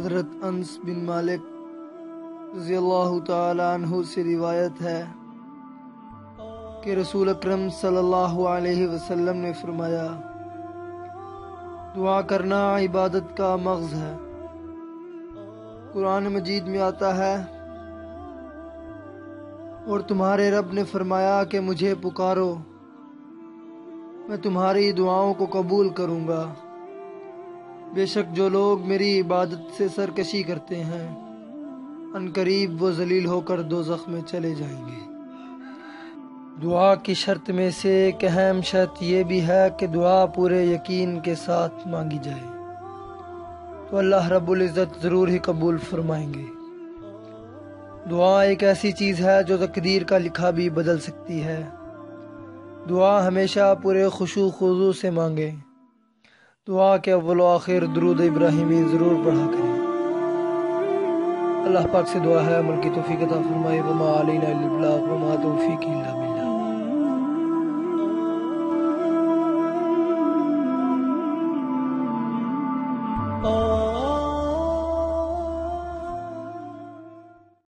حضرت انس بن مالک رضی اللہ تعالی عنہ سے روایت ہے کہ رسول اکرم صلی اللہ علیہ وسلم نے فرمایا، دعا کرنا عبادت کا مغز ہے۔ قرآن مجید میں آتا ہے، اور تمہارے رب نے فرمایا کہ مجھے پکارو، میں تمہاری دعاؤں کو قبول کروں گا۔ بے شک جو لوگ میری عبادت سے سرکشی کرتے ہیں، ان قریب وہ ذلیل ہو کر دوزخ میں چلے جائیں گے۔ دعا کی شرط میں سے ایک اہم شرط یہ بھی ہے کہ دعا پورے یقین کے ساتھ مانگی جائے، تو اللہ رب العزت ضرور ہی قبول فرمائیں گے۔ دعا ایک ایسی چیز ہے جو تقدیر کا لکھا بھی بدل سکتی ہے۔ دعا ہمیشہ پورے خشوع خضوع سے مانگیں۔ دعا کے اول و آخر درود ابراہیمی ضرور پڑھا کریں۔ اللہ پاک سے دعا ہے عمل کی توفیق عطا فرمائے۔ وما علینا الا البلاغ وما توفیقی الا باللہ۔